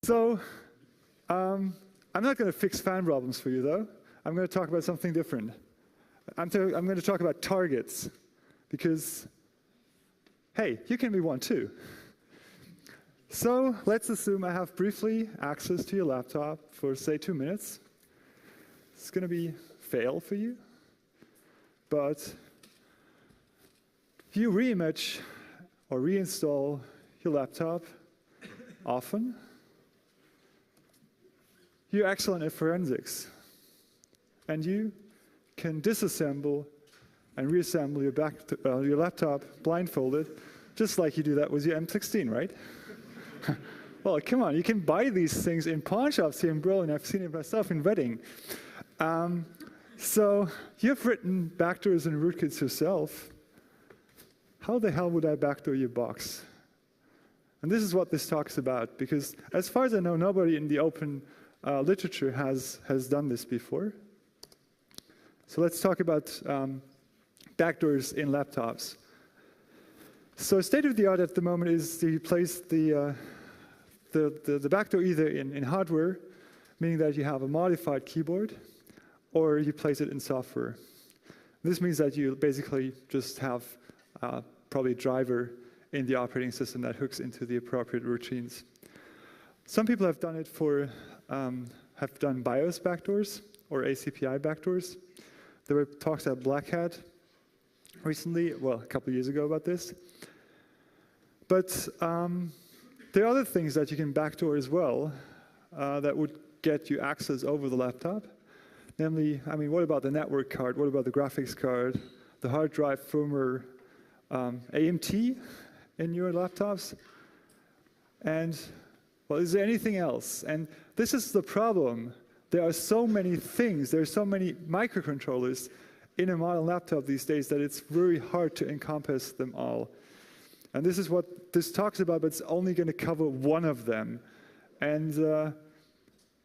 So I'm not going to fix fan problems for you, though. I'm going to talk about something different. I'm going to talk about targets, because, hey, you can be one too. So let's assume I have briefly access to your laptop for, say, 2 minutes. It's going to be fail for you, but you reimage or reinstall your laptop often. You're excellent at forensics, and you can disassemble and reassemble your laptop blindfolded, just like you do that with your M16, right? Well, come on, you can buy these things in pawn shops here in Berlin. I've seen it myself in Wedding. So you've written backdoors and rootkits yourself. How the hell would I backdoor your box? And this is what this talk's about, because as far as I know, nobody in the open literature has done this before. So let's talk about backdoors in laptops. So state of the art at the moment is to place the backdoor either in hardware, meaning that you have a modified keyboard, or you place it in software. This means that you basically just have probably a driver in the operating system that hooks into the appropriate routines. Some people have done it for, have done BIOS backdoors or ACPI backdoors. There were talks at Black Hat recently, well, a couple of years ago about this. But there are other things that you can backdoor as well that would get you access over the laptop. Namely, I mean, what about the network card? What about the graphics card? The hard drive, firmware, AMT in your laptops? And, well, is there anything else? And this is the problem. There are so many things, there are so many microcontrollers in a modern laptop these days that it's very hard to encompass them all. And this is what this talks about, but it's only going to cover one of them. And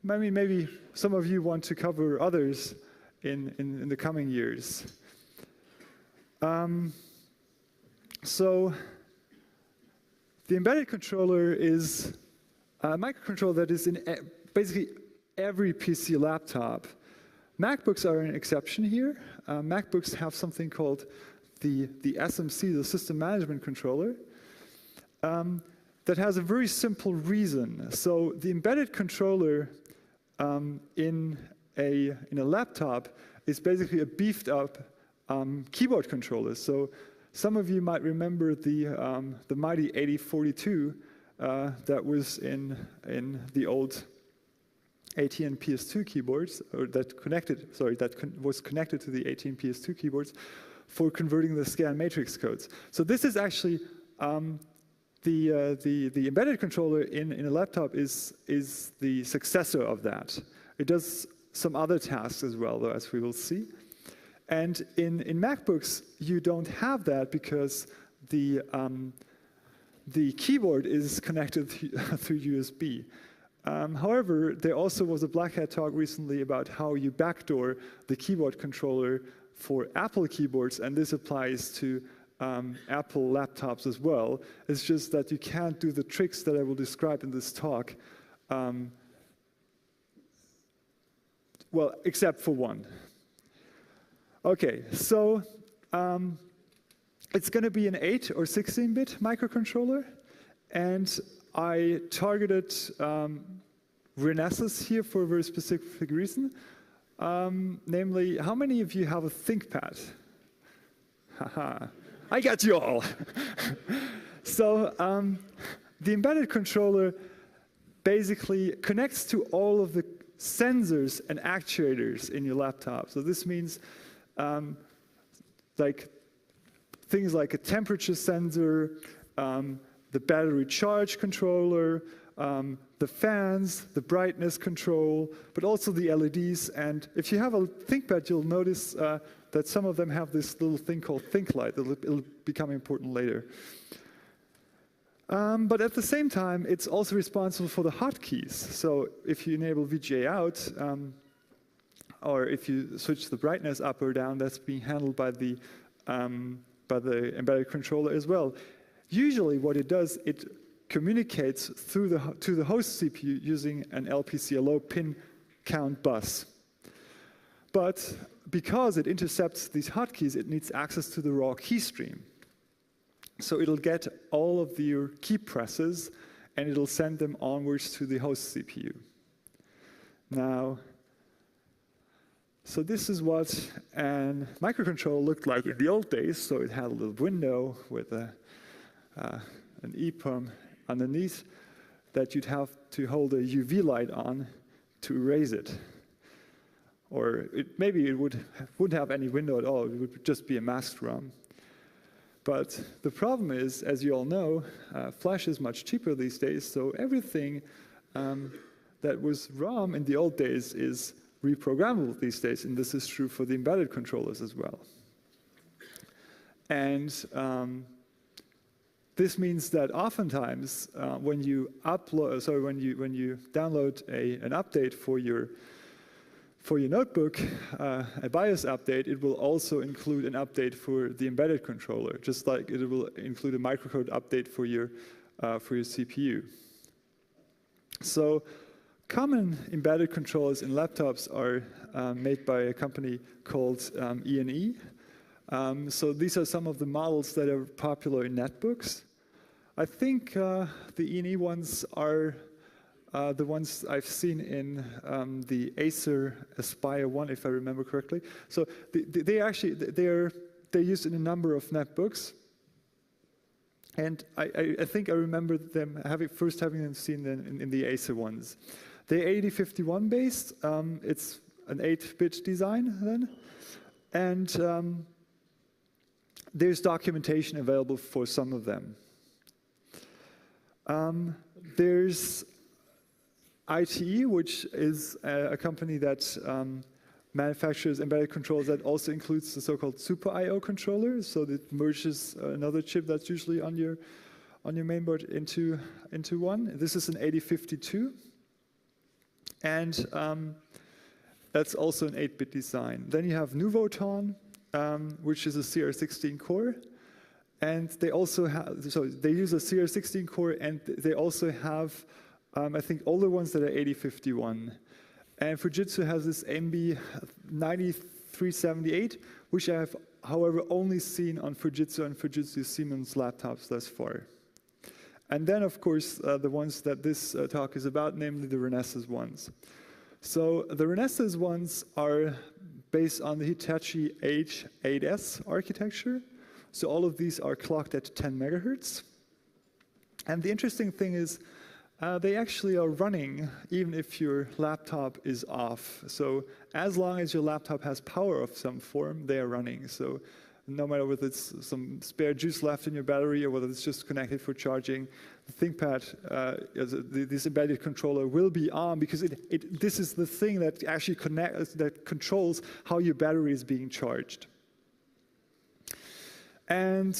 maybe some of you want to cover others in the coming years. So the embedded controller is a microcontroller that is in basically every PC laptop. MacBooks are an exception here. MacBooks have something called the SMC, the System Management Controller, that has a very simple reason. So the embedded controller in a laptop is basically a beefed up keyboard controller. So some of you might remember the mighty 8042 that was in the old AT and PS2 keyboards, or that was connected to the AT and PS2 keyboards for converting the scan matrix codes. So this is actually the embedded controller in a laptop is the successor of that. It does some other tasks as well, though, as we will see. And in MacBooks, you don't have that because the keyboard is connected through USB. However, there also was a Black Hat talk recently about how you backdoor the keyboard controller for Apple keyboards, and this applies to Apple laptops as well. It's just that you can't do the tricks that I will describe in this talk, well, except for one. Okay, so it's going to be an 8 or 16-bit microcontroller, and I targeted Renesas here for a very specific reason. Namely, how many of you have a ThinkPad? Haha, I got you all. So the embedded controller basically connects to all of the sensors and actuators in your laptop. So this means like things like a temperature sensor, the battery charge controller, the fans, the brightness control, but also the LEDs. And if you have a ThinkPad, you'll notice that some of them have this little thing called ThinkLight. It'll become important later. But at the same time, it's also responsible for the hotkeys. So if you enable VGA out, or if you switch the brightness up or down, that's being handled by the embedded controller as well. Usually what it does, it communicates to the host CPU using an LPC, a low pin count bus. But because it intercepts these hotkeys, it needs access to the raw key stream. So it'll get all of your key presses, and it'll send them onwards to the host CPU. Now, so this is what a microcontroller looked like in the old days. So it had a little window with an EEPROM underneath that you'd have to hold a UV light on to erase it. Or maybe it wouldn't have any window at all. It would just be a masked ROM. But the problem is, as you all know, flash is much cheaper these days. So everything that was ROM in the old days is reprogrammable these days. And this is true for the embedded controllers as well. And this means that oftentimes when you when you download an update for your notebook, a BIOS update, it will also include an update for the embedded controller, just like it will include a microcode update for your CPU. So common embedded controllers in laptops are made by a company called E&E. So these are some of the models that are popular in netbooks. I think the E&E ones are the ones I've seen in the Acer Aspire 1, if I remember correctly. So they're used in a number of netbooks. And I think I remember them first having them seen in the Acer ones. They're 8051 based. It's an 8-bit design then. And there's documentation available for some of them. There's ITE, which is a company that manufactures embedded controllers that also includes the so-called Super I/O controller. So it merges another chip that's usually on your mainboard into one. This is an 8052, and that's also an 8-bit design. Then you have Nuvoton, which is a CR16 core, and they also have they use a CR16 core, and they also have I think older ones that are 8051. And Fujitsu has this MB 9378, which I have, however, only seen on Fujitsu and Fujitsu Siemens laptops thus far. And then, of course, the ones that this talk is about, namely the Renesas ones. So the Renesas ones are based on the Hitachi H8S architecture. So all of these are clocked at 10 megahertz. And the interesting thing is, they actually are running even if your laptop is off. So as long as your laptop has power of some form, they are running. So no matter whether it's some spare juice left in your battery or whether it's just connected for charging, the ThinkPad, this embedded controller will be on because this is the thing that actually controls how your battery is being charged. And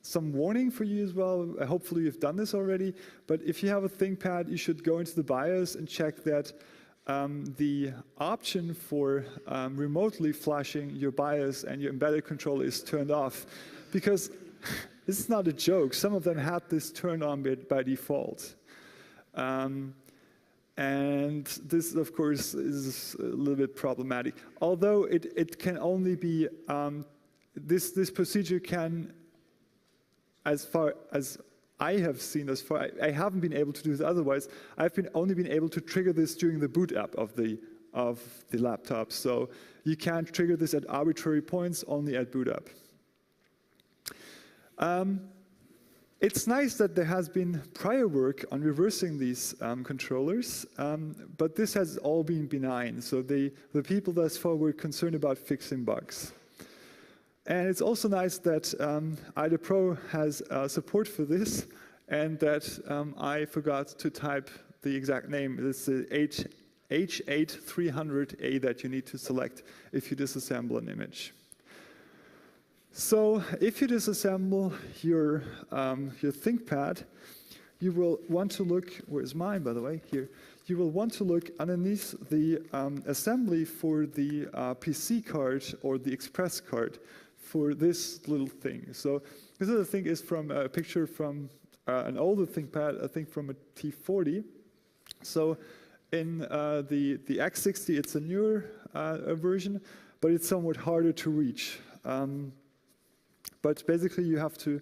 some warning for you as well. Hopefully you've done this already. But if you have a ThinkPad, you should go into the BIOS and check that the option for remotely flashing your BIOS and your embedded controller is turned off. Because this is not a joke. Some of them had this turned on by default. And this, of course, is a little bit problematic. Although it can only be this procedure can, as far as I have seen thus far, I haven't been able to do this otherwise. I've only been able to trigger this during the boot up of the laptop. So you can't trigger this at arbitrary points, only at boot up. It's nice that there has been prior work on reversing these controllers, but this has all been benign. So the people thus far were concerned about fixing bugs. And it's also nice that IDA Pro has support for this, and that I forgot to type the exact name. It's the H8300A that you need to select if you disassemble an image. So if you disassemble your ThinkPad, you will want to look, where's mine, by the way, here. You will want to look underneath the assembly for the PC card or the Express card for this little thing. So this little thing is from a picture from an older ThinkPad, I think from a T40. So in the X60, it's a newer version, but it's somewhat harder to reach. But basically, you have to,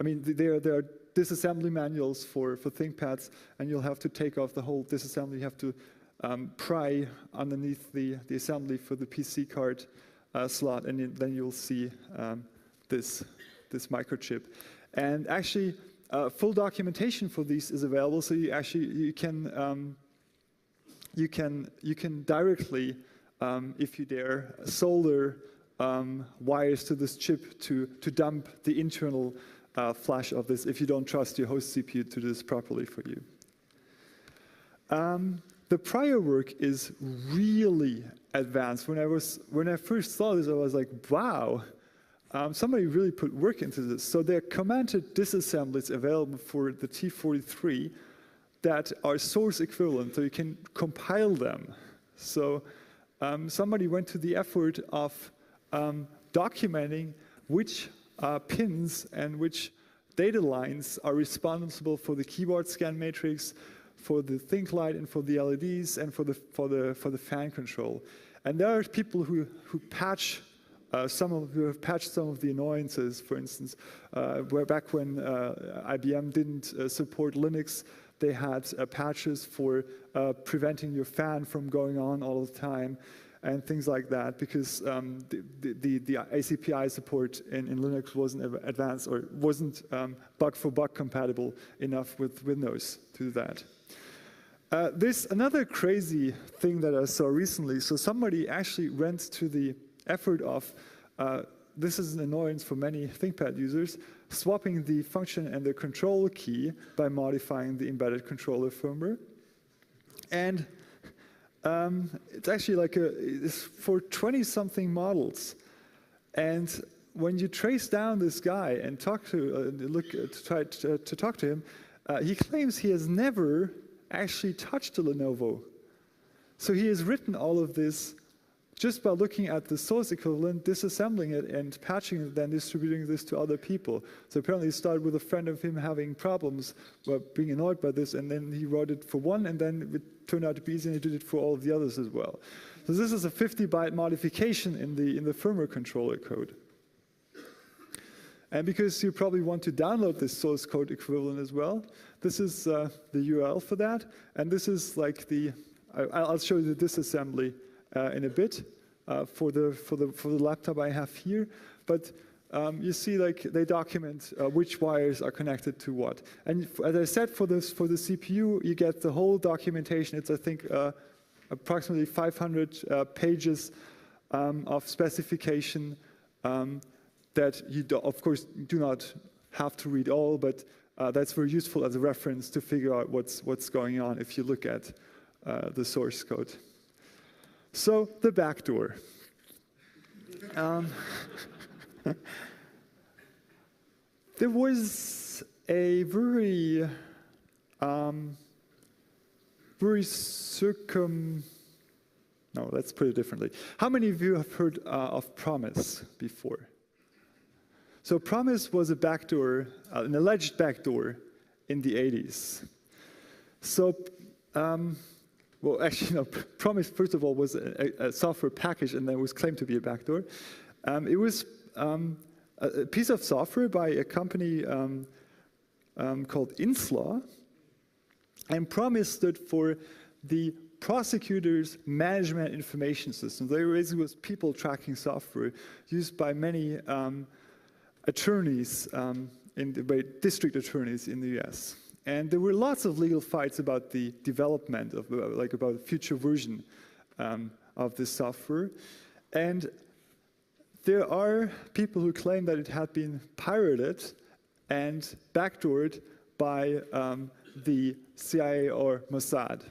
I mean, there are disassembly manuals for ThinkPads, and you'll have to take off the whole disassembly. You have to pry underneath the assembly for the PC card slot, and then you'll see this microchip. And actually, full documentation for these is available, so you can directly, if you dare, solder wires to this chip to dump the internal flash of this if you don't trust your host CPU to do this properly for you. The prior work is really advanced. When I first saw this, I was like, wow, somebody really put work into this. So there are commented disassemblies available for the T43 that are source equivalent, so you can compile them. So somebody went to the effort of documenting which pins and which data lines are responsible for the keyboard scan matrix, for the think light, and for the LEDs, and for the fan control. And there are people who patch who have patched some of the annoyances. For instance, where back when IBM didn't support Linux, they had patches for preventing your fan from going on all the time, and things like that, because the ACPI support in Linux wasn't advanced, or wasn't bug-for-bug compatible enough with Windows to do that. There's another crazy thing that I saw recently. So somebody actually went to the effort of, this is an annoyance for many ThinkPad users, swapping the function and the control key by modifying the embedded controller firmware. And it's actually like it's for 20-something models. And when you trace down this guy and talk to, try to talk to him, he claims he has never actually touched a Lenovo. So he has written all of this just by looking at the source equivalent, disassembling it, and patching it, then distributing this to other people. So apparently it started with a friend of him having problems, being annoyed by this, and then he wrote it for one, and then it turned out to be easy, and he did it for all of the others as well. So this is a 50-byte modification in the firmware controller code. And because you probably want to download this source code equivalent as well, this is the URL for that, and this is like I'll show you the disassembly in a bit for the laptop I have here. But you see, like, they document which wires are connected to what. And as I said, for the CPU, you get the whole documentation. It's, I think, approximately 500 pages of specification that you, of course, do not have to read all, but that's very useful as a reference to figure out what's going on if you look at the source code. So the backdoor. There was a very no, let's put it differently. How many of you have heard of Promise before? So Promise was a backdoor, an alleged backdoor in the 80s. So, well, actually, no, Promise, first of all, was a software package, and then was claimed to be a backdoor. It was a piece of software by a company called Inslaw, and Promise stood for the Prosecutor's Management Information System. They basically was people tracking software used by many attorneys, district attorneys in the US. And there were lots of legal fights about the development of, about the future version of this software. And there are people who claim that it had been pirated and backdoored by the CIA or Mossad,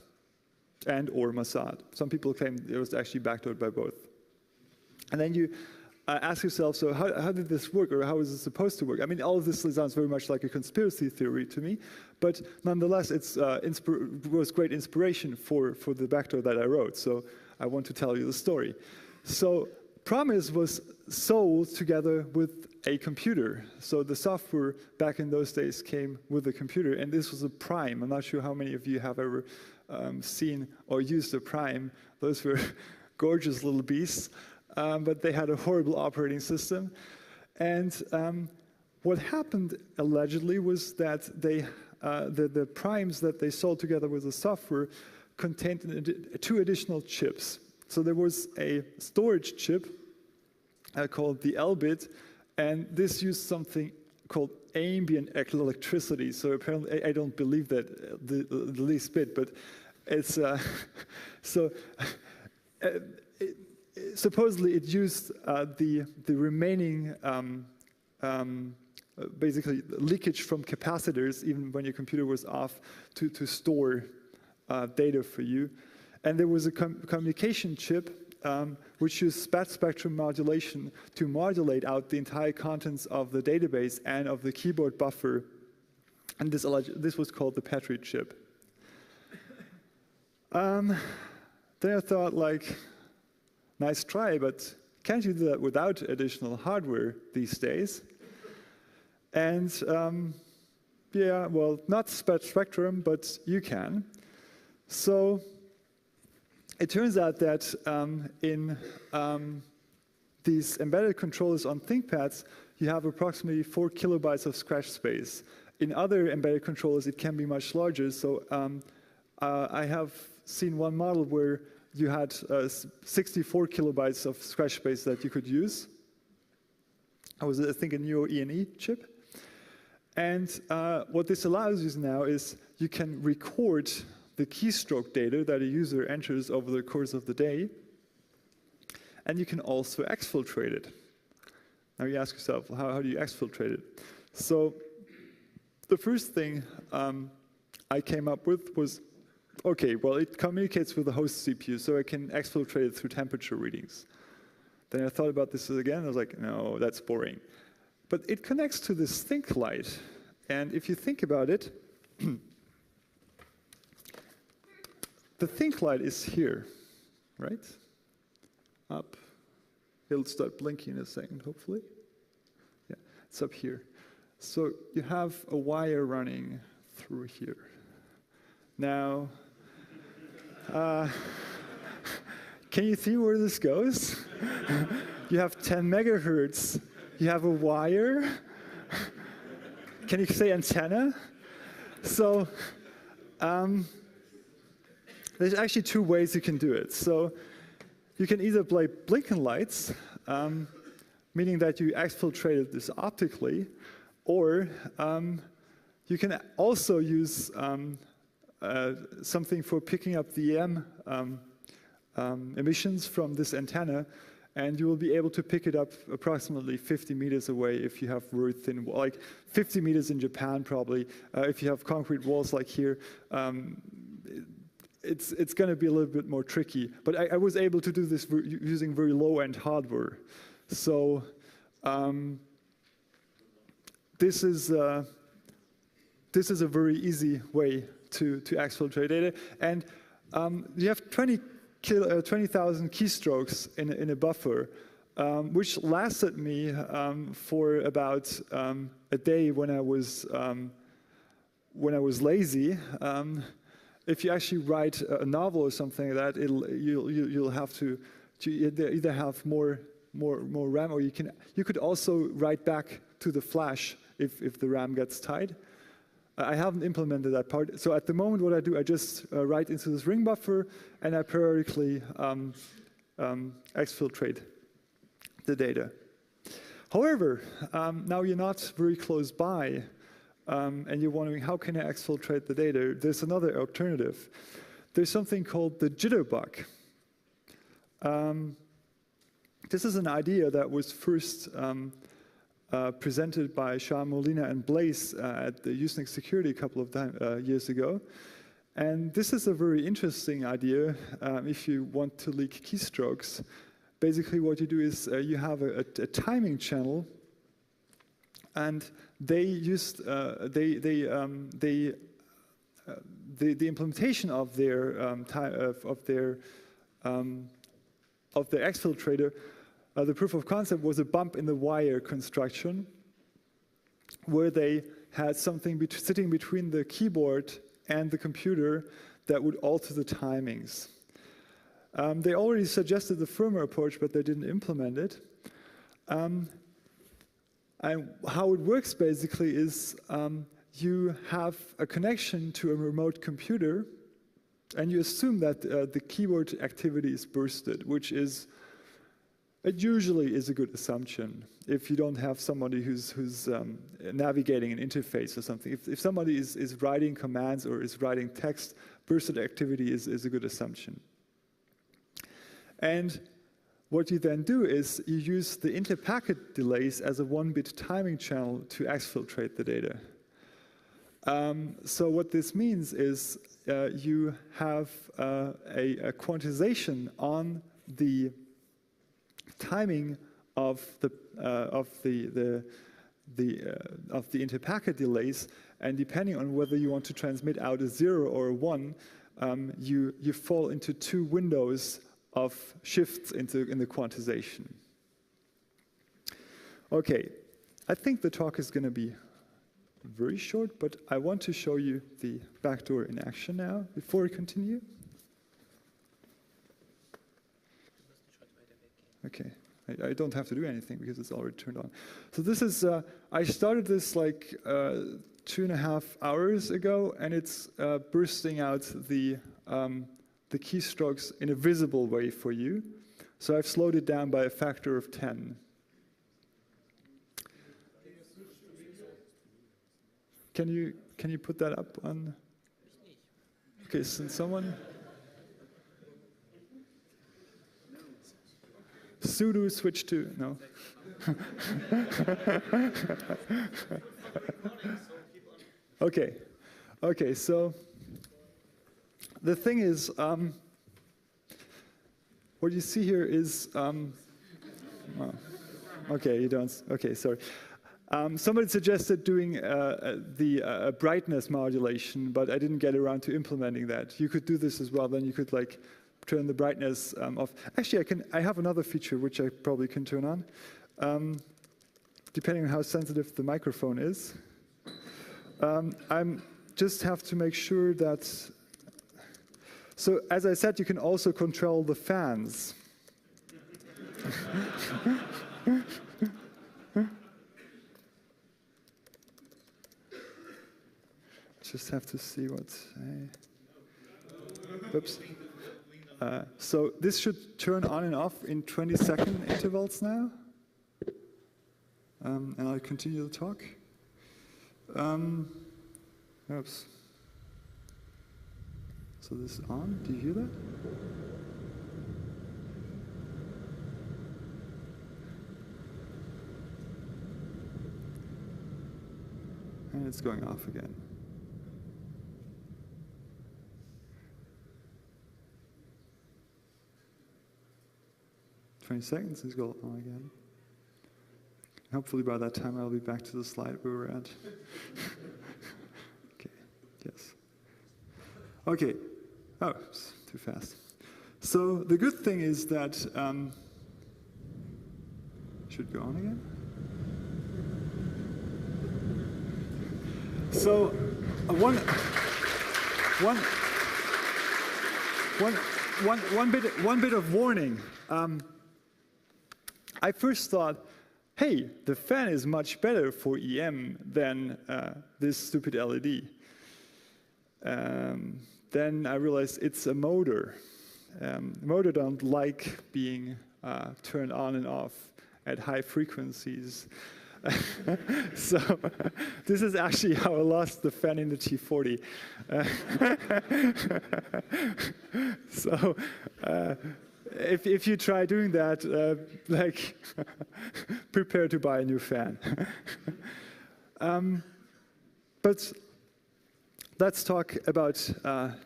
or Mossad. Some people claim it was actually backdoored by both. And then you ask yourself, so how did this work, or how is it supposed to work? I mean, all of this sounds very much like a conspiracy theory to me, but nonetheless, it was great inspiration for the backdoor that I wrote, so I want to tell you the story. So Promise was sold together with a computer. So the software back in those days came with a computer, and this was a Prime. I'm not sure how many of you have ever seen or used a Prime. Those were gorgeous little beasts, but they had a horrible operating system. And what happened allegedly was that the Primes that they sold together with the software contained 2 additional chips. So there was a storage chip called the L-bit, and this used something called ambient electricity. So apparently, I don't believe that the least bit, but it's supposedly it used the remaining basically leakage from capacitors, even when your computer was off, to store data for you. And there was a communication chip which used spectrum modulation to modulate out the entire contents of the database and of the keyboard buffer. And this was called the Petri chip. Then I thought, like, nice try, but can't you do that without additional hardware these days? And yeah, well, not spectrum, but you can. So it turns out that in these embedded controllers on ThinkPads, you have approximately 4 kilobytes of scratch space. In other embedded controllers, it can be much larger. So I have seen one model where you had 64 kilobytes of scratch space that you could use. I think, a Neo E&E chip. And what this allows you now is you can record the keystroke data that a user enters over the course of the day, and you can also exfiltrate it. Now you ask yourself, how do you exfiltrate it? So the first thing I came up with was, okay, well, it communicates with the host CPU, so I can exfiltrate it through temperature readings. Then I thought about this again, I was like, no, that's boring. But it connects to this think light, and if you think about it, the think light is here, right? Up. It'll start blinking in a second, hopefully. Yeah, it's up here. So you have a wire running through here. Now, can you see where this goes? You have 10 megahertz. You have a wire. Can you say antenna? So there's actually 2 ways you can do it. So you can either play blinking lights, meaning that you exfiltrated this optically, or you can also use something for picking up the EM emissions from this antenna, and you will be able to pick it up approximately 50 meters away if you have very thin, like 50 meters in Japan probably. If you have concrete walls like here, it's going to be a little bit more tricky. But I was able to do this using very low-end hardware. So this is a very easy way to exfiltrate data. And you have 20,000 keystrokes in a buffer, which lasted me for about a day when I was lazy. If you actually write a novel or something like that, you'll have to either have more RAM, or you could also write back to the flash if the RAM gets tight. I haven't implemented that part. So at the moment, what I do, I just write into this ring buffer, and I periodically exfiltrate the data. However, now you're not very close by, and you're wondering, how can I exfiltrate the data? There's another alternative. There's something called the jitterbug. This is an idea that was first presented by Shah Molina and Blaise at the Usenix Security a couple of years ago. And this is a very interesting idea if you want to leak keystrokes. Basically what you do is you have a timing channel, and they used the implementation of their exfiltrator the proof of concept was a bump in the wire construction, where they had something sitting between the keyboard and the computer that would alter the timings. They already suggested the firmware approach, but they didn't implement it. And how it works basically is you have a connection to a remote computer, and you assume that the keyboard activity is bursted, which is, it usually is a good assumption if you don't have somebody who's navigating an interface or something. If somebody is writing commands or is writing text, bursted activity is a good assumption. And what you then do is you use the inter-packet delays as a 1-bit timing channel to exfiltrate the data. So what this means is you have a quantization on the timing of the inter-packet delays, and depending on whether you want to transmit out a 0 or a 1, you fall into 2 windows of shifts in the quantization. Okay, I think the talk is going to be very short, but I want to show you the backdoor in action now before we continue. Okay, I don't have to do anything because it's already turned on. So this is, I started this like 2.5 hours ago, and it's bursting out the keystrokes in a visible way for you. So I've slowed it down by a factor of 10. Can you put that up on? Okay, since someone. Sudo switch to, no. Okay, so the thing is, what you see here is, okay, you don't, okay, sorry. Somebody suggested doing the brightness modulation, but I didn't get around to implementing that. You could do this as well, then you could like turn the brightness off. Actually, I have another feature which I probably can turn on, depending on how sensitive the microphone is. I'm just have to make sure that, so as I said, you can also control the fans. Just have to see what's, oops. So this should turn on and off in 20-second intervals now. And I'll continue the talk. Oops. So this is on, do you hear that? And it's going off again. Seconds is going on again. Hopefully by that time I'll be back to the slide we were at. Okay, yes. Okay, oh, it's too fast. So the good thing is that, should go on again? So one bit of warning. I first thought, hey, the fan is much better for EM than this stupid LED. Then I realized it's a motor. Motor don't like being turned on and off at high frequencies. So this is actually how I lost the fan in the T40. So if you try doing that, like, prepare to buy a new fan. But let's talk about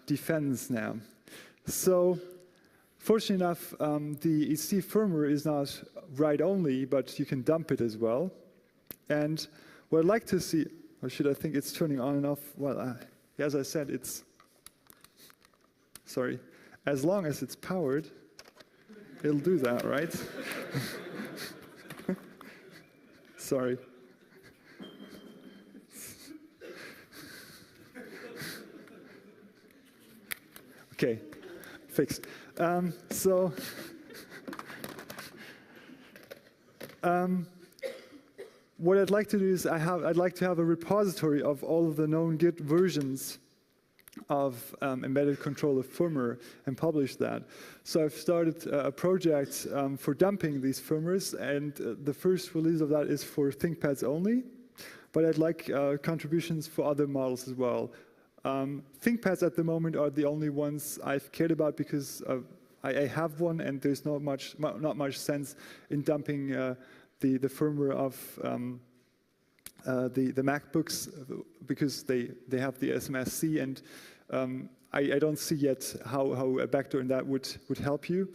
defense now. So fortunately enough, the EC firmware is not write-only, but you can dump it as well. And what I'd like to see, or should I think it's turning on and off? Well, as I said, it's, sorry, as long as it's powered, it'll do that, right? Sorry. Okay, fixed. What I'd like to do is I'd like to have a repository of all of the known Git versions of embedded controller firmware and publish that. So I've started a project for dumping these firmwares, and the first release of that is for ThinkPads only, but I'd like contributions for other models as well. ThinkPads at the moment are the only ones I've cared about because I have one, and there's not much sense in dumping the firmware of the MacBooks because they have the SMSC, and I don't see yet how a backdoor in that would help you.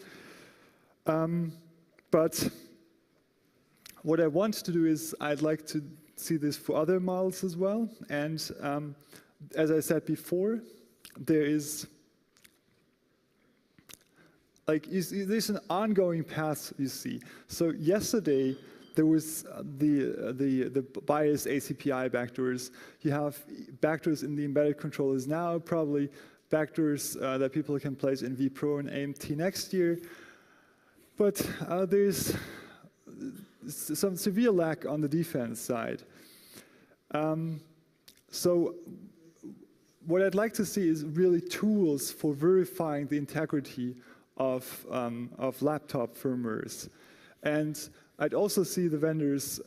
But what I want to do is I'd like to see this for other models as well, and as I said before, there is there's an ongoing path you see. So yesterday there was the BIOS ACPI backdoors. You have backdoors in the embedded controllers now, probably backdoors that people can place in vPro and AMT next year. But there's some severe lack on the defense side. So what I'd like to see is really tools for verifying the integrity of laptop firmwares. And I'd also see the vendors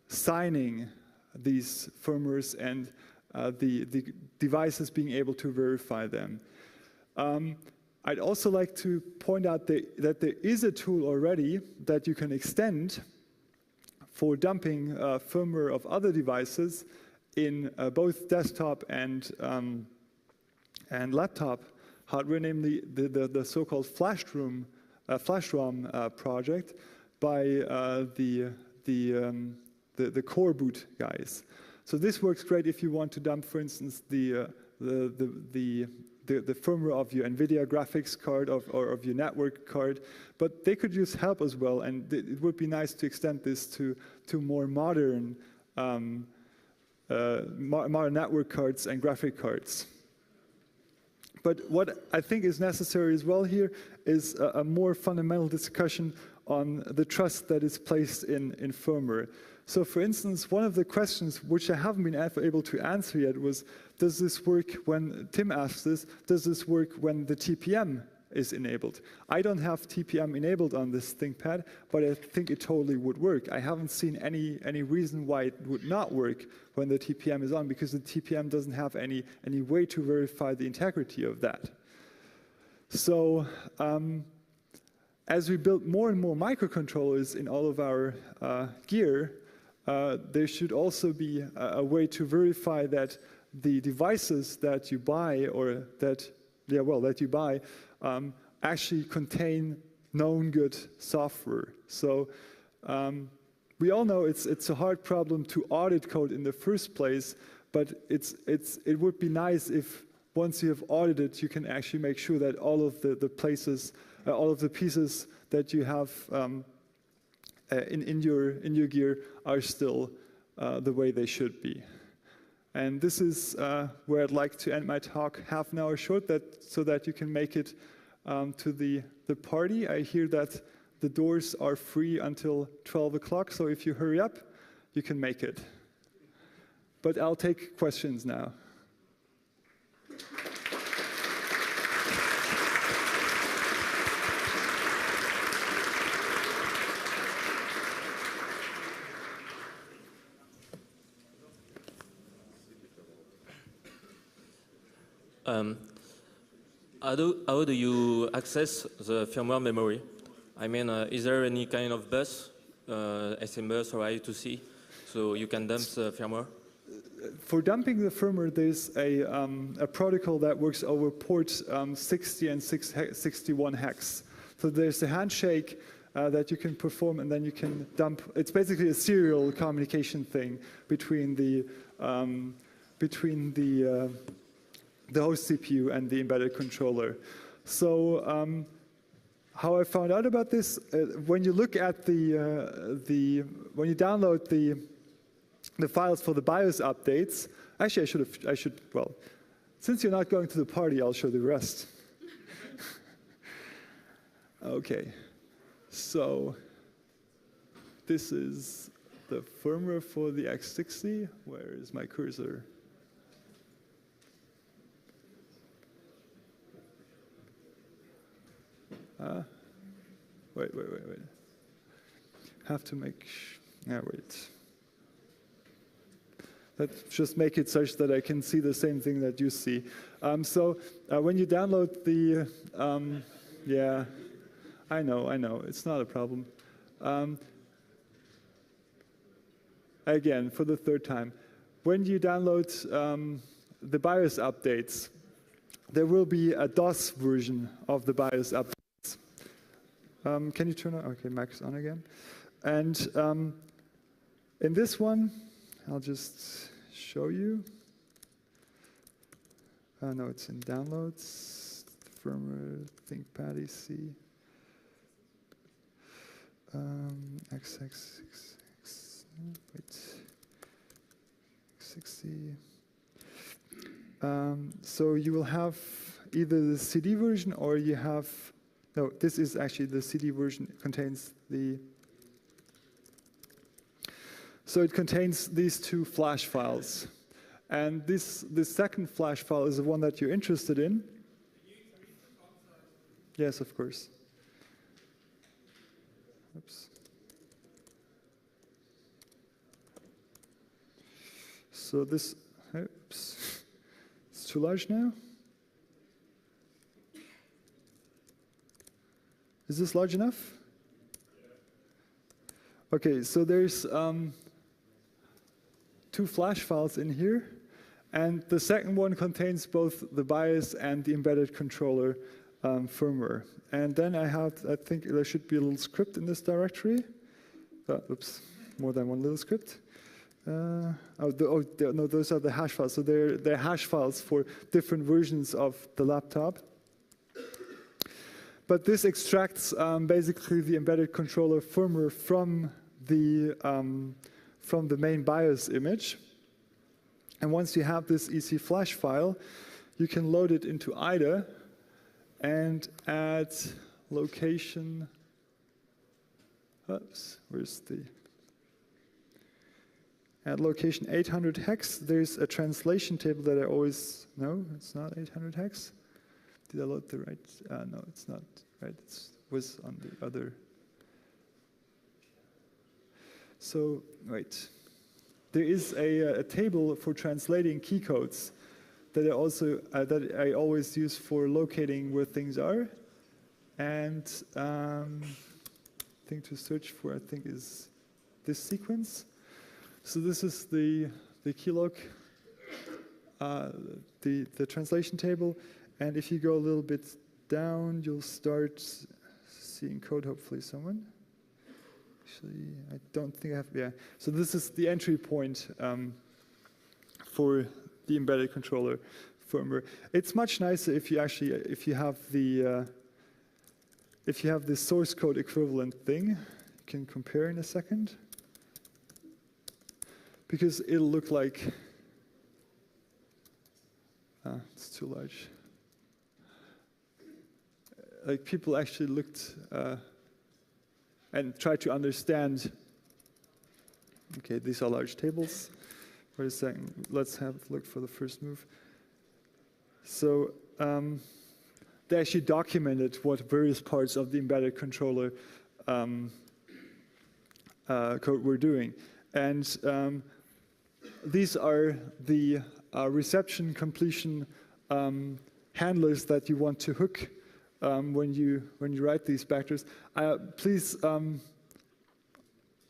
signing these firmwares and the devices being able to verify them. I'd also like to point out that there is a tool already that you can extend for dumping firmware of other devices in both desktop and laptop hardware, namely the so-called FlashROM project by the core boot guys. So this works great if you want to dump, for instance, the firmware of your NVIDIA graphics card or of your network card, but they could use help as well, and it would be nice to extend this to more modern network cards and graphic cards. But what I think is necessary as well here is a more fundamental discussion on the trust that is placed in firmware. So for instance, one of the questions which I haven't been able to answer yet was, does this work when, Tim asked this, does this work when the TPM is enabled? I don't have TPM enabled on this ThinkPad, but I think it totally would work. I haven't seen any reason why it would not work when the TPM is on, because the TPM doesn't have any way to verify the integrity of that. So as we build more and more microcontrollers in all of our gear, there should also be a way to verify that the devices that you buy or that you buy actually contain known good software. So we all know it's a hard problem to audit code in the first place, but it would be nice if once you have audited, you can actually make sure that all of the pieces that you have in your gear are still the way they should be. And this is where I'd like to end my talk half an hour short, so that you can make it to the party. I hear that the doors are free until 12 o'clock, so if you hurry up, you can make it. But I'll take questions now. How do you access the firmware memory? I mean, is there any kind of bus, SM bus or I2C, so you can dump the firmware? For dumping the firmware, there's a protocol that works over ports 60 and 61 hex. So there's a handshake that you can perform, and then you can dump. It's basically a serial communication thing between the host CPU and the embedded controller. So how I found out about this, when you look at when you download the files for the BIOS updates, actually well, since you're not going to the party, I'll show the rest. Okay, so this is the firmware for the X60. Where is my cursor? Wait. Have to make, wait. Let's just make it such that I can see the same thing that you see. So when you download the, yeah, I know, it's not a problem. Again, for the third time, when you download the BIOS updates, there will be a DOS version of the BIOS updates. Can you turn on? Okay, Mac's on again. And in this one, I'll just show you. No, it's in downloads, firmware, ThinkPad EC, X60. So you will have either the CD version or you have, no, this is actually the CD version. It contains the, so it contains these two flash files. And this second flash file is the one that you're interested in. Yes, of course. Oops. So this, oops, it's too large now. Is this large enough? Okay, so there's two flash files in here, and the second one contains both the BIOS and the embedded controller firmware. And then I think there should be a little script in this directory. Oops, more than one little script. No, those are the hash files. So they're hash files for different versions of the laptop. But this extracts basically the embedded controller firmware from the main BIOS image. And once you have this EC flash file, you can load it into IDA and add location. Oops, where's the? At location 800 hex, there's a translation table that I always, no, it's not 800 hex. Did I load the right? No, it's not right. It was on the other. So, wait. There is a table for translating key codes that I always use for locating where things are. And thing to search for, I think, is this sequence. So this is the keylog, the translation table. And if you go a little bit down, you'll start seeing code, hopefully someone. Actually, I don't think I have, yeah. So this is the entry point for the embedded controller firmware. It's much nicer if you have the source code equivalent thing. You can compare in a second. Because it'll look like, it's too large. Like people actually looked and tried to understand, okay, these are large tables. Wait a second, let's have a look for the first move. So they actually documented what various parts of the embedded controller code were doing. And these are the reception completion handlers that you want to hook when you write these backdoors. Please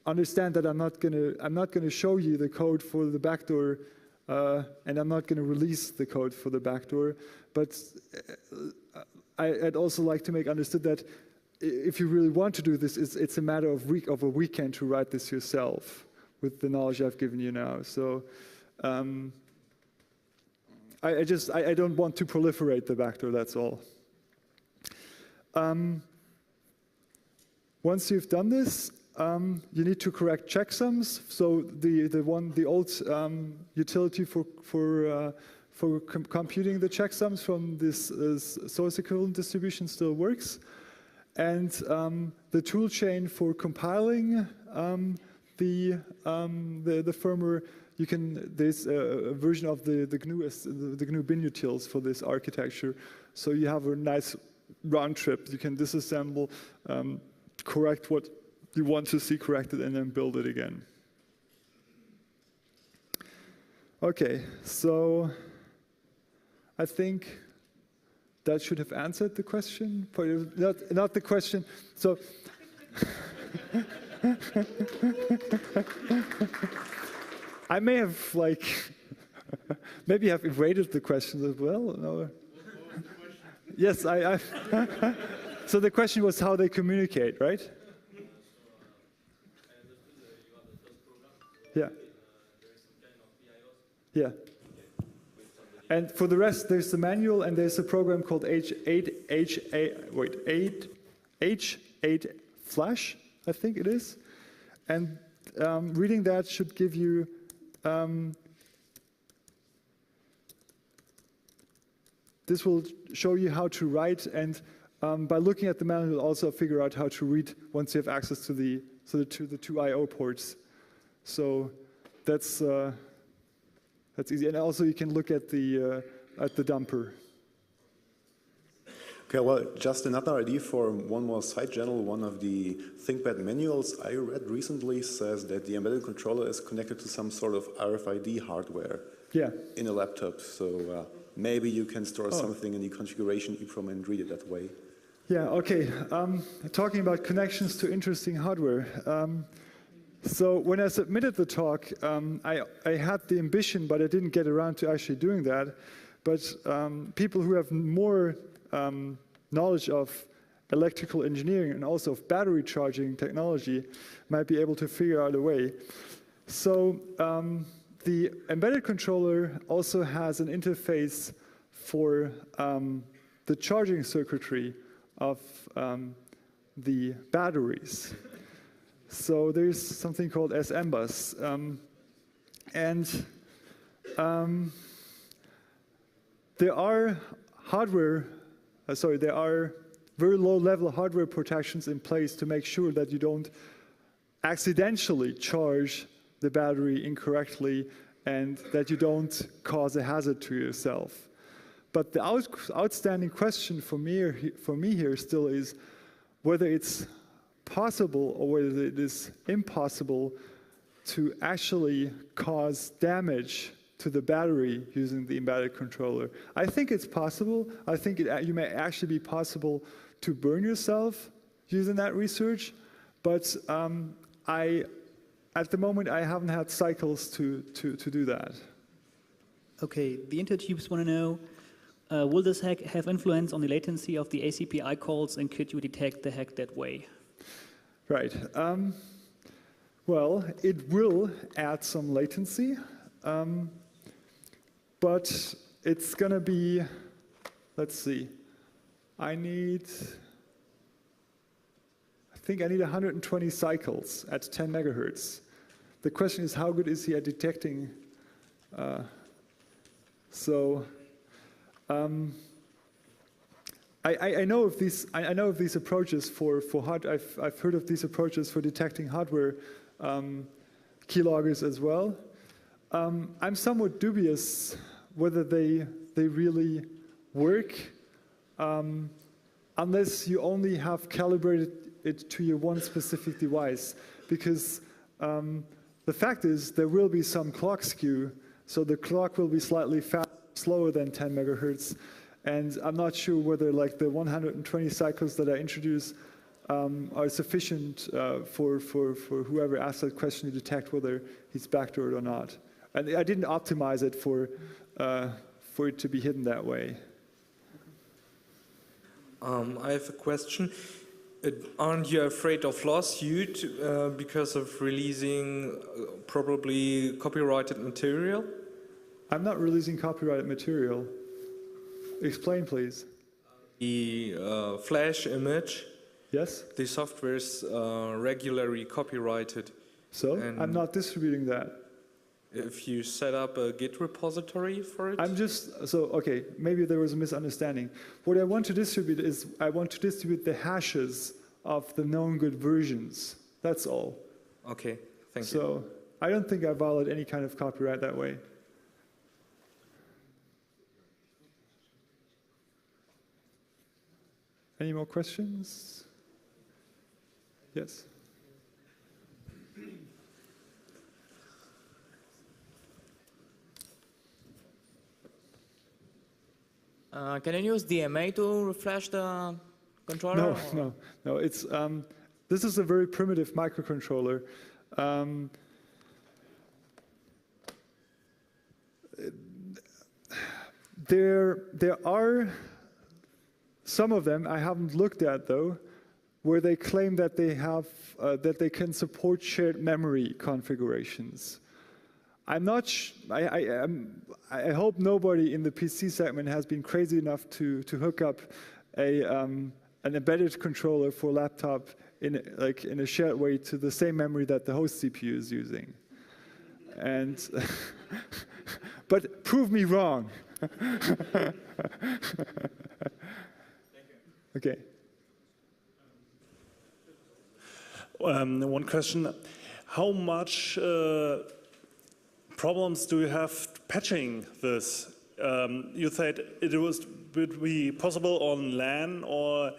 understand that I'm not gonna show you the code for the backdoor, and I'm not gonna release the code for the backdoor. But I'd also like to make understood that if you really want to do this, it's a matter of a weekend to write this yourself with the knowledge I've given you now. So I don't want to proliferate the backdoor, that's all. once you've done this, you need to correct checksums. So the old utility for computing the checksums from this source equivalent distribution still works, and the tool chain for compiling the firmware. There's a version of the GNU binutils for this architecture, so you have a nice round trip. You can disassemble, correct what you want to see corrected, and then build it again. Okay, so I think that should have answered the question. Not the question. So. I may have maybe have evaded the questions as well. No. Yes, so the question was how they communicate, right? Yeah. Yeah. And for the rest, there's the manual, and there's a program called H8 Flash, I think it is. And reading that should give you this will show you how to write, and by looking at the manual, you'll also figure out how to read once you have access to the two I/O ports. So that's easy, and also you can look at the dumper. Okay, well, just another idea for one more side channel. One of the ThinkPad manuals I read recently says that the embedded controller is connected to some sort of RFID hardware in a laptop. So maybe you can store something in the configuration EEPROM and read it that way. Yeah, okay. Talking about connections to interesting hardware. So when I submitted the talk, I had the ambition, but I didn't get around to actually doing that. But people who have more knowledge of electrical engineering and also of battery charging technology might be able to figure out a way. So the embedded controller also has an interface for the charging circuitry of the batteries. So there's something called SM bus. There are there are very low-level hardware protections in place to make sure that you don't accidentally charge the battery incorrectly and that you don't cause a hazard to yourself. But the outstanding question for me here still is whether it's possible or whether it is impossible to actually cause damage to the battery using the embedded controller. I think it's possible. I think you may actually be possible to burn yourself using that research, but at the moment I haven't had cycles to do that. Okay, the intertubes want to know, will this hack have influence on the latency of the ACPI calls, and could you detect the hack that way? Right. Well, it will add some latency. But it's going to be, let's see, I think I need 120 cycles at 10 megahertz. The question is, how good is he at detecting? I know of these approaches I've heard of these approaches for detecting hardware keyloggers as well. I'm somewhat dubious whether they really work unless you only have calibrated it to your one specific device. Because the fact is there will be some clock skew, so the clock will be slightly slower than 10 megahertz. And I'm not sure whether the 120 cycles that I introduced are sufficient for whoever asked that question to detect whether he's backdoored or not. And I didn't optimize it for it to be hidden that way. I have a question. Aren't you afraid of lawsuit because of releasing probably copyrighted material? I'm not releasing copyrighted material. Explain, please. The flash image Yes? The software is regularly copyrighted. So I'm not distributing that. If you set up a Git repository for it? Okay, maybe there was a misunderstanding. What I want to distribute is, I want to distribute the hashes of the known good versions. That's all. Okay, thank you. So I don't think I violate any kind of copyright that way. Any more questions? Yes? Can you use DMA to refresh the controller? No. It's this is a very primitive microcontroller. There are some of them I haven't looked at though, where they claim that they have that they can support shared memory configurations. I'm not. I hope nobody in the PC segment has been crazy enough to hook up an embedded controller for laptop in a shared way to the same memory that the host CPU is using. And but prove me wrong. Okay. One question: how much problems do you have patching this? You said would be possible on LAN, or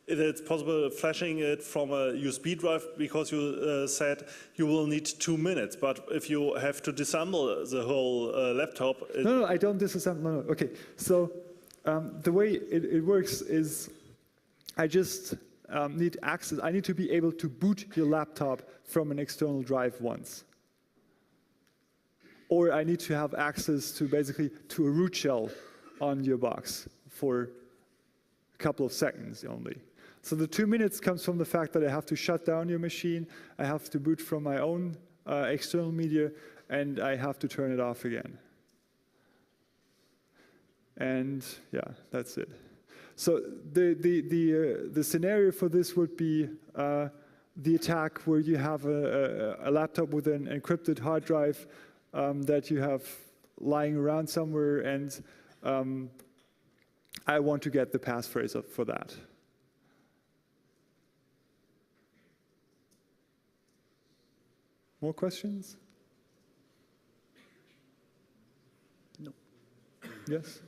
is it possible flashing it from a USB drive, because you said you will need 2 minutes, but if you have to disassemble the whole laptop... No, I don't disassemble, no. Okay, so the way it works is I just need access. I need to be able to boot your laptop from an external drive once. Or I need to have access to basically to a root shell on your box for a couple of seconds only. So the 2 minutes comes from the fact that I have to shut down your machine, I have to boot from my own external media, and I have to turn it off again. And yeah, that's it. So the scenario for this would be the attack where you have a laptop with an encrypted hard drive that you have lying around somewhere, and I want to get the passphrase for that. More questions? No. Yes?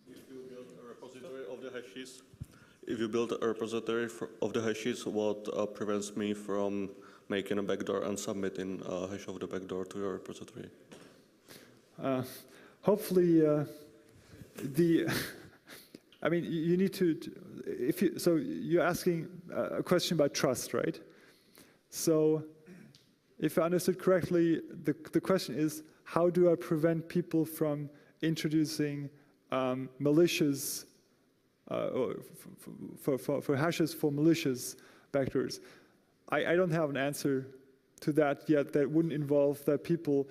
If you build a repository of the hashes, what prevents me from making a backdoor and submitting a hash of the backdoor to your repository? Hopefully, I mean, you need to, so you're asking a question about trust, right? So if I understood correctly, the question is, how do I prevent people from introducing malicious, for hashes for malicious backdoors? I don't have an answer to that yet. That wouldn't involve that people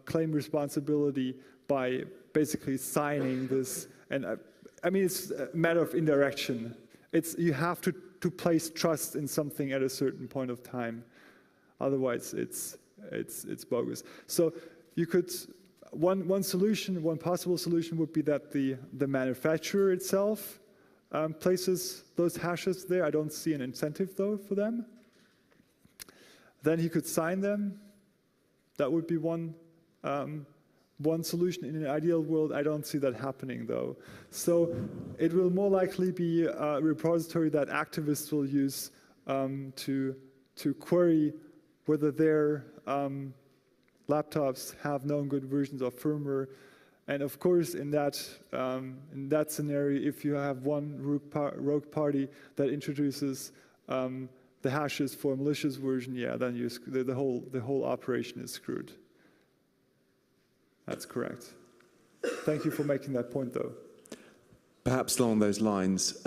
claim responsibility by basically signing this. And I mean, it's a matter of indirection. You have to place trust in something at a certain point of time. Otherwise, it's bogus. So you could, one possible solution would be that the manufacturer itself places those hashes there. I don't see an incentive though for them. Then he could sign them. That would be one solution. In an ideal world, I don't see that happening though. So it will more likely be a repository that activists will use to query whether their laptops have known good versions of firmware. And of course, in that scenario, if you have one rogue party that introduces the hashes for a malicious version, yeah, then the whole operation is screwed. That's correct. Thank you for making that point, though. Perhaps along those lines,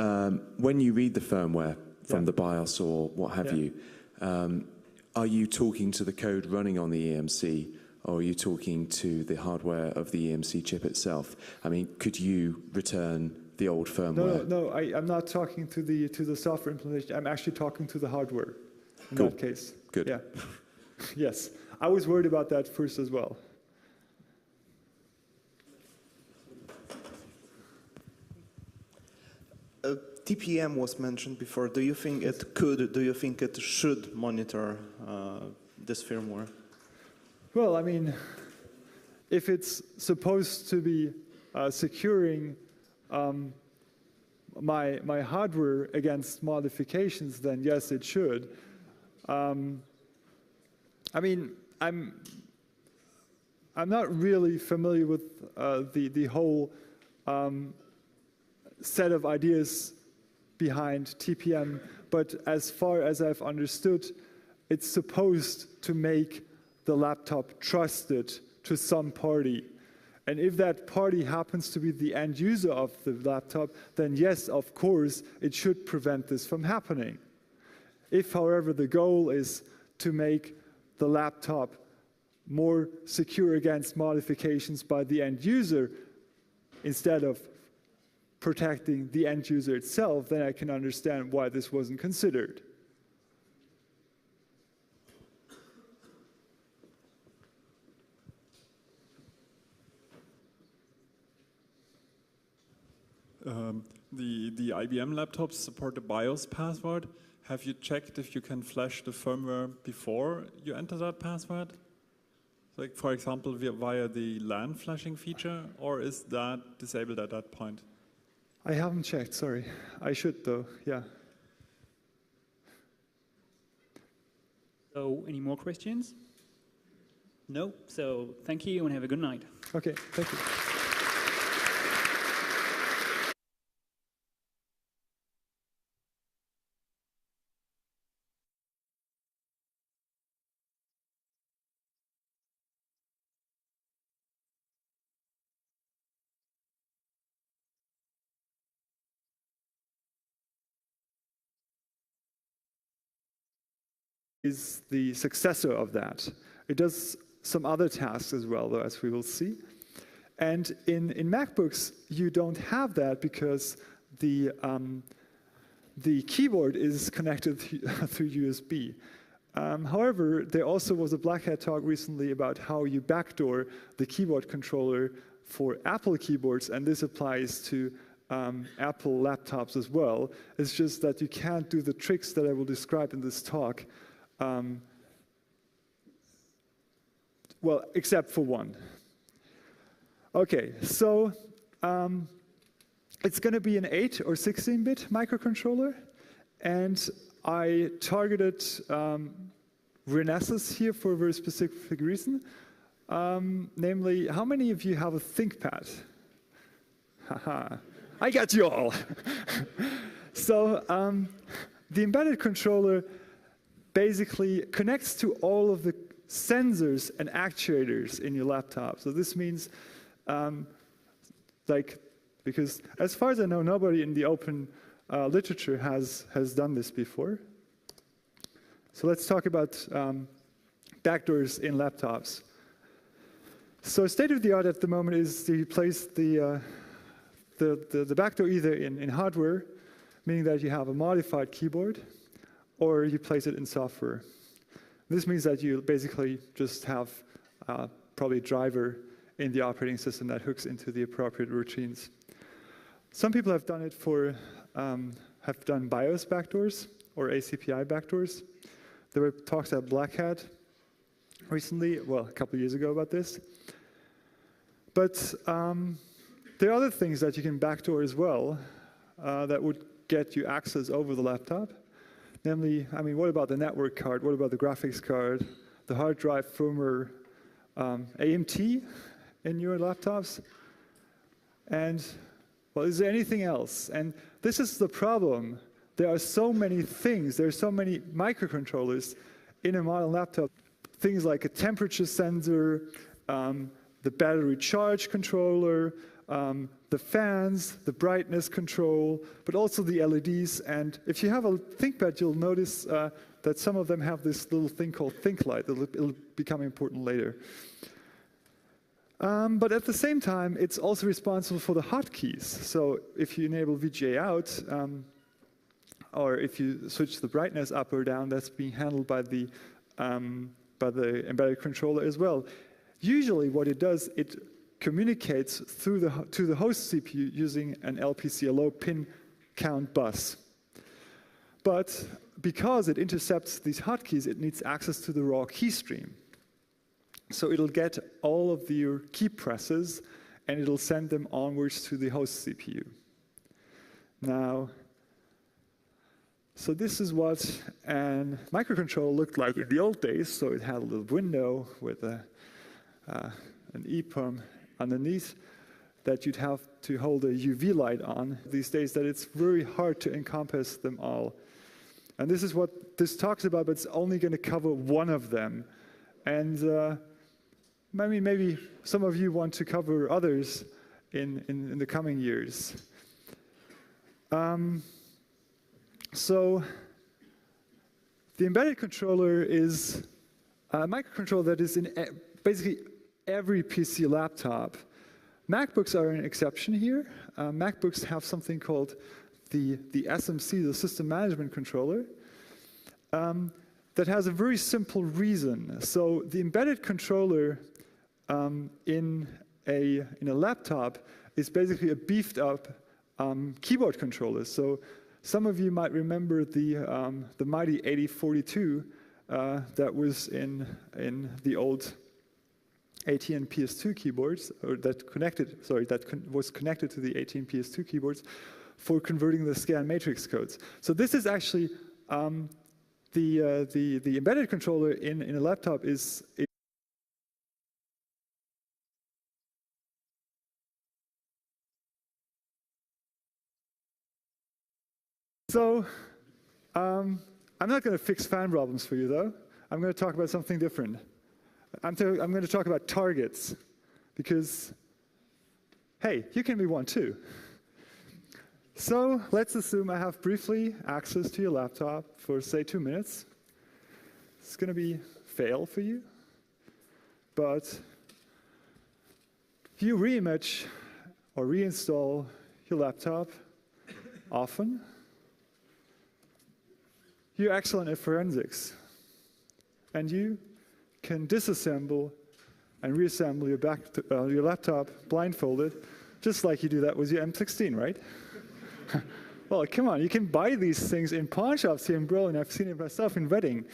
when you read the firmware from the BIOS or what have you, are you talking to the code running on the EMC, or are you talking to the hardware of the EMC chip itself? I mean, could you return the old firmware? No, I'm not talking to the software implementation. I'm actually talking to the hardware in that case. Good. Yeah. Yes. I was worried about that first as well. TPM was mentioned before. Do you think it could, do you think it should monitor this firmware? Well, I mean, if it's supposed to be securing my hardware against modifications, then yes, it should. I mean, I'm not really familiar with the whole set of ideas behind TPM, but as far as I've understood, it's supposed to make the laptop trusted to some party. And if that party happens to be the end user of the laptop, then yes, of course, it should prevent this from happening. If, however, the goal is to make the laptop more secure against modifications by the end user, instead of protecting the end user itself, then I can understand why this wasn't considered. The IBM laptops support the BIOS password. Have you checked if you can flash the firmware before you enter that password? Like, for example, via the LAN flashing feature, or is that disabled at that point? I haven't checked, sorry. I should, though, yeah. So, any more questions? No? So, thank you and have a good night. Okay, thank you. Is the successor of that. It does some other tasks as well, though, as we will see. And in MacBooks, you don't have that because the keyboard is connected through USB. However, there also was a Black Hat talk recently about how you backdoor the keyboard controller for Apple keyboards, and this applies to Apple laptops as well. It's just that you can't do the tricks that I will describe in this talk. Well, except for one. Okay, so it's going to be an 8 or 16-bit microcontroller, and I targeted Renesas here for a very specific reason. Namely, how many of you have a ThinkPad? Haha, I got you all. So the embedded controller basically connects to all of the sensors and actuators in your laptop. So this means, because as far as I know, nobody in the open literature has done this before. So let's talk about backdoors in laptops. So state of the art at the moment is to place the backdoor either in hardware, meaning that you have a modified keyboard, or you place it in software. This means that you basically just have probably a driver in the operating system that hooks into the appropriate routines. Some people have done it for, have done BIOS backdoors or ACPI backdoors. There were talks at Black Hat recently, well, a couple of years ago about this. But there are other things that you can backdoor as well that would get you access over the laptop. Namely, I mean, what about the network card? What about the graphics card? The hard drive, firmware, AMT in your laptops? And, well, is there anything else? And this is the problem. There are so many things. There are so many microcontrollers in a modern laptop. Things like a temperature sensor, the battery charge controller, the fans, the brightness control, but also the LEDs. And if you have a ThinkPad, you'll notice that some of them have this little thing called ThinkLight. It'll become important later. But at the same time, it's also responsible for the hotkeys. So if you enable VGA out, or if you switch the brightness up or down, that's being handled by the embedded controller as well. Usually what it does, it communicates to the host CPU using an LPC, a low pin count bus. But because it intercepts these hotkeys, it needs access to the raw key stream. So it'll get all of your key presses, and it'll send them onwards to the host CPU. Now, so this is what a microcontroller looked like in the old days. So it had a little window with an EEPROM underneath that you'd have to hold a UV light on. These days that it's very hard to encompass them all. And this is what this talks about, but it's only going to cover one of them. And maybe some of you want to cover others in the coming years. So the embedded controller is a microcontroller that is in basically every PC laptop. MacBooks are an exception here. MacBooks have something called the SMC, the System Management Controller, that has a very simple reason. So the embedded controller in a laptop is basically a beefed up keyboard controller. So some of you might remember the mighty 8042 that was in the old AT and PS2 keyboards, or that was connected to the AT and PS2 keyboards for converting the scan matrix codes. So this is actually the embedded controller in a laptop is. So I'm not going to fix fan problems for you, though. I'm going to talk about something different. I'm going to talk about targets, because, hey, you can be one too. So let's assume I have briefly access to your laptop for, say, 2 minutes. It's going to be fail for you. But if you reimage or reinstall your laptop often, you're excellent at forensics. And you can disassemble and reassemble your laptop blindfolded, just like you do that with your M16, right? Well, come on, you can buy these things in pawn shops here in Berlin. I've seen it myself in Reading.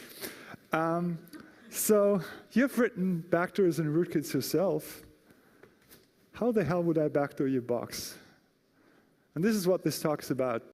So you've written backdoors and rootkits yourself. How the hell would I backdoor your box? And this is what this talks about.